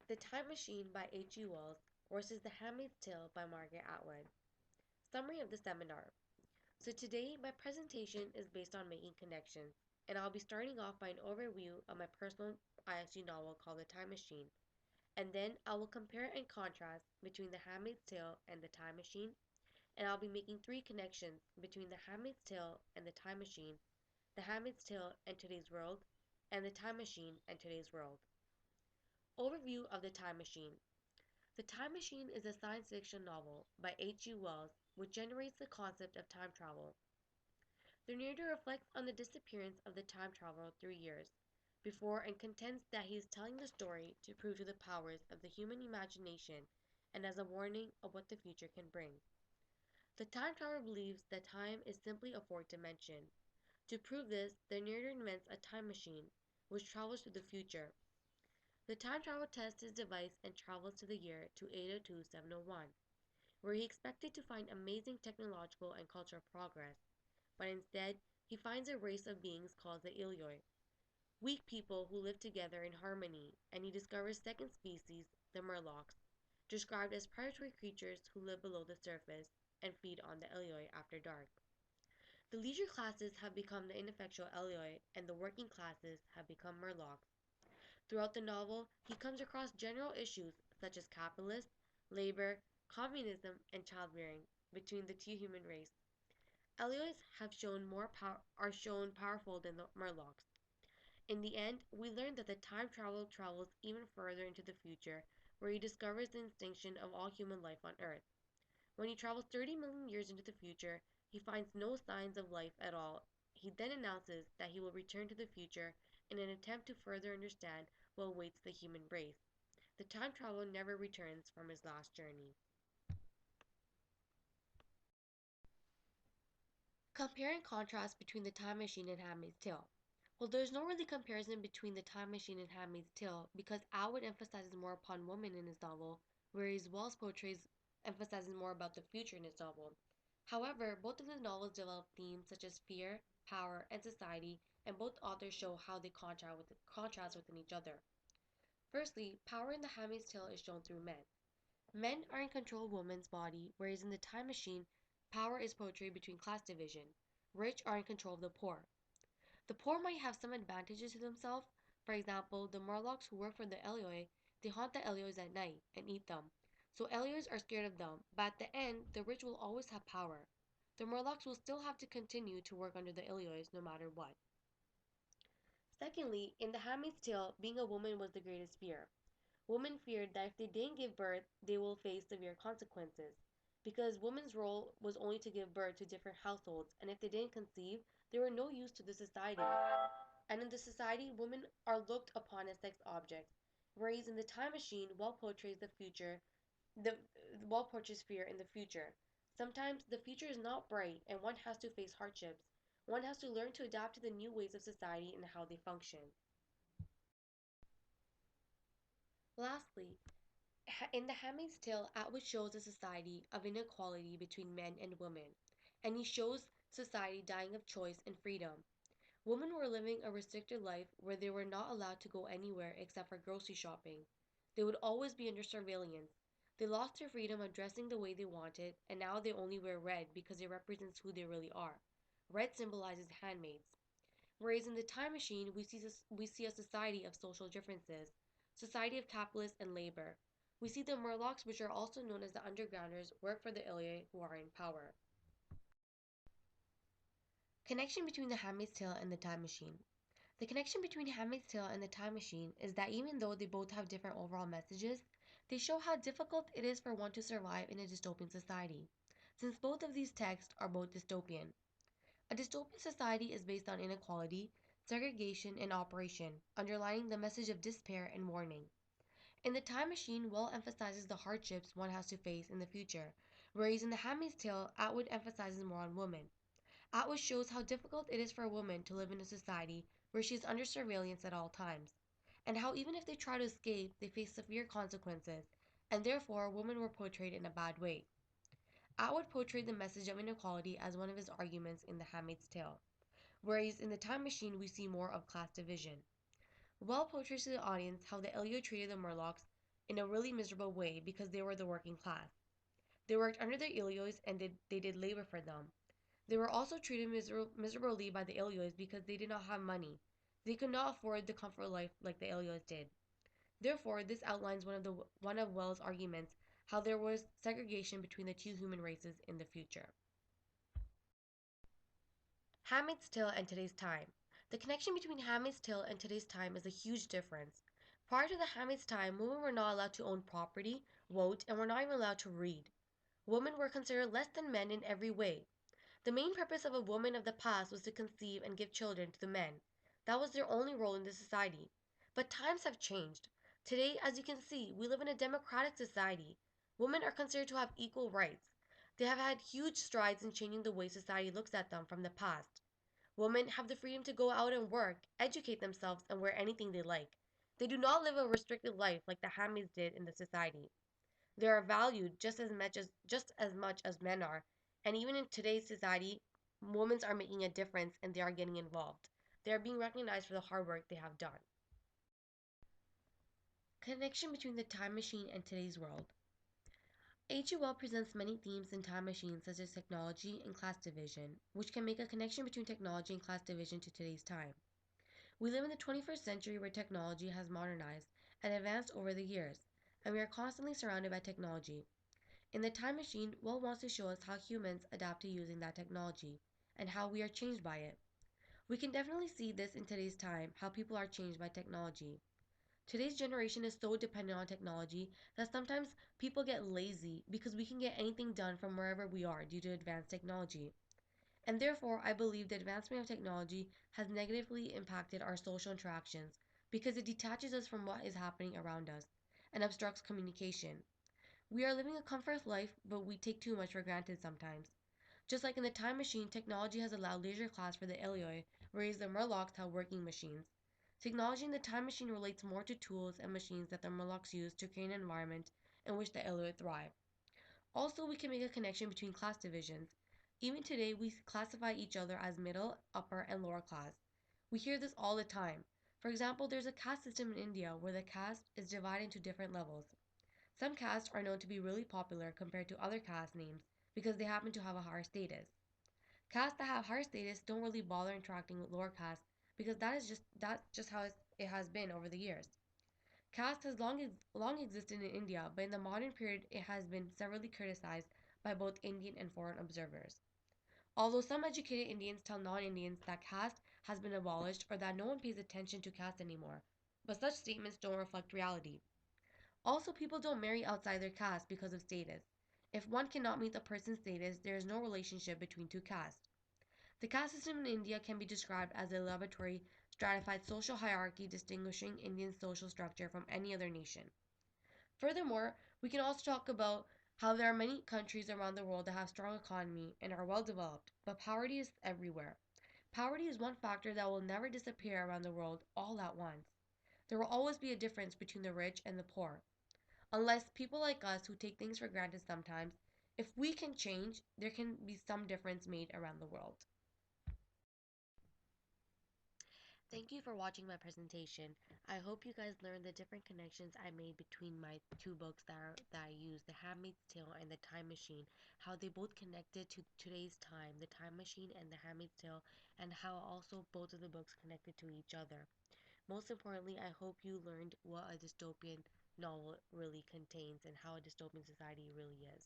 The Time Machine by H.G. Wells versus The Handmaid's Tale by Margaret Atwood. Summary of the seminar. So today my presentation is based on making connections, and I'll be starting off by an overview of my personal ISG novel called The Time Machine, and then I will compare and contrast between The Handmaid's Tale and The Time Machine, and I'll be making three connections between The Handmaid's Tale and The Time Machine, The Handmaid's Tale and today's world, and The Time Machine and today's world. Overview of The Time Machine. The Time Machine is a science fiction novel by H.G. Wells which generates the concept of time travel. The narrator reflects on the disappearance of the time traveler 3 years before and contends that he is telling the story to prove to the powers of the human imagination and as a warning of what the future can bring. The time traveler believes that time is simply a fourth dimension. To prove this, the narrator invents a time machine which travels to the future. The time traveler tests his device and travels to the year 2802-701, where he expected to find amazing technological and cultural progress, but instead he finds a race of beings called the Ilioi, weak people who live together in harmony, and he discovers second species, the Murlocs, described as predatory creatures who live below the surface and feed on the Ilioi after dark. The leisure classes have become the ineffectual Ilioi, and the working classes have become Murlocs. Throughout the novel, he comes across general issues such as capitalism, labor, communism, and childbearing between the two human races. Eliots are shown powerful than the Murlocs. In the end, we learn that the time traveler travels even further into the future, where he discovers the extinction of all human life on Earth. When he travels 30 million years into the future, he finds no signs of life at all. He then announces that he will return to the future in an attempt to further understand what awaits the human race. The time traveler never returns from his last journey. Compare and contrast between the Time Machine and Handmaid's Tale. Well, there's no really comparison between the Time Machine and Handmaid's Tale because Atwood emphasizes more upon women in his novel, whereas Wells portrays emphasizes more about the future in his novel. However, both of the novels develop themes such as fear, power, and society, and both authors show how they contrast within each other. Firstly, power in the Handmaid's Tale is shown through men. Men are in control of women's body, whereas in the Time Machine, power is portrayed between class division. Rich are in control of the poor. The poor might have some advantages to themselves. For example, the Morlocks who work for the Eloi, they haunt the Eliois at night and eat them. So Eliois are scared of them, but at the end, the rich will always have power. The Morlocks will still have to continue to work under the Eliois no matter what. Secondly, in The Handmaid's Tale, being a woman was the greatest fear. Women feared that if they didn't give birth, they will face severe consequences. Because women's role was only to give birth to different households, and if they didn't conceive, they were no use to the society. And in the society, women are looked upon as sex objects. Whereas in the Time Machine, the well portrays fear in the future. Sometimes the future is not bright, and one has to face hardships. One has to learn to adapt to the new ways of society and how they function. Lastly, in The Handmaid's Tale, Atwood shows a society of inequality between men and women, and he shows society dying of choice and freedom. Women were living a restricted life where they were not allowed to go anywhere except for grocery shopping. They would always be under surveillance. They lost their freedom of dressing the way they wanted, and now they only wear red because it represents who they really are. Red symbolizes handmaids. Whereas in the Time Machine, we see a society of social differences, society of capitalists and labor. We see the Murlocs, which are also known as the Undergrounders, work for the Iliad who are in power. Connection between The Handmaid's Tale and the Time Machine. The connection between Handmaid's Tale and the Time Machine is that even though they both have different overall messages, they show how difficult it is for one to survive in a dystopian society, since both of these texts are both dystopian. A dystopian society is based on inequality, segregation, and oppression, underlining the message of despair and warning. In The Time Machine, Will emphasizes the hardships one has to face in the future, whereas in The Handmaid's Tale, Atwood emphasizes more on women. Atwood shows how difficult it is for a woman to live in a society where she is under surveillance at all times, and how even if they try to escape, they face severe consequences, and therefore women were portrayed in a bad way. Atwood portrayed the message of inequality as one of his arguments in The Handmaid's Tale, whereas in The Time Machine we see more of class division. Well portrays to the audience how the Elio treated the Murlocs in a really miserable way because they were the working class. They worked under the Illyos and they did labor for them. They were also treated miserably by the Illyos because they did not have money. They could not afford the comfort of life like the Illyos did. Therefore, this outlines one of Wells' arguments how there was segregation between the two human races in the future. Handmaid's Tale and today's time. The connection between Handmaid's Tale and today's time is a huge difference. Prior to the Handmaid's time, women were not allowed to own property, vote, and were not even allowed to read. Women were considered less than men in every way. The main purpose of a woman of the past was to conceive and give children to the men. That was their only role in the society. But times have changed. Today, as you can see, we live in a democratic society. Women are considered to have equal rights. They have had huge strides in changing the way society looks at them from the past. Women have the freedom to go out and work, educate themselves, and wear anything they like. They do not live a restricted life like the handmaids did in the society. They are valued just as much as men are, and even in today's society, women are making a difference and they are getting involved. They are being recognized for the hard work they have done. Connection between the time machine and today's world. H. G. Wells presents many themes in Time Machine such as technology and class division, which can make a connection between technology and class division to today's time. We live in the 21st century where technology has modernized and advanced over the years, and we are constantly surrounded by technology. In the Time Machine, Will wants to show us how humans adapt to using that technology and how we are changed by it. We can definitely see this in today's time, how people are changed by technology. Today's generation is so dependent on technology that sometimes people get lazy because we can get anything done from wherever we are due to advanced technology. And therefore, I believe the advancement of technology has negatively impacted our social interactions because it detaches us from what is happening around us and obstructs communication. We are living a comfort life, but we take too much for granted sometimes. Just like in the Time Machine, technology has allowed leisure class for the Eloi, whereas the Murlocs have working machines. Technology in the Time Machine relates more to tools and machines that the Murlocs use to create an environment in which the Eloi thrive. Also, we can make a connection between class divisions. Even today, we classify each other as middle, upper, and lower class. We hear this all the time. For example, there's a caste system in India where the caste is divided into different levels. Some castes are known to be really popular compared to other caste names because they happen to have a higher status. Castes that have higher status don't really bother interacting with lower castes because that's just how it has been over the years. Caste has long existed in India, but in the modern period it has been severely criticized by both Indian and foreign observers. Although some educated Indians tell non-Indians that caste has been abolished or that no one pays attention to caste anymore, but such statements don't reflect reality. Also, people don't marry outside their caste because of status. If one cannot meet the person's status, there is no relationship between two castes. The caste system in India can be described as a laboratory stratified social hierarchy distinguishing Indian social structure from any other nation. Furthermore, we can also talk about how there are many countries around the world that have strong economy and are well developed, but poverty is everywhere. Poverty is one factor that will never disappear around the world all at once. There will always be a difference between the rich and the poor. Unless people like us who take things for granted sometimes, if we can change, there can be some difference made around the world. Thank you for watching my presentation. I hope you guys learned the different connections I made between my two books that I used, The Handmaid's Tale and The Time Machine, how they both connected to today's time, The Time Machine and The Handmaid's Tale, and how also both of the books connected to each other. Most importantly, I hope you learned what a dystopian novel really contains and how a dystopian society really is.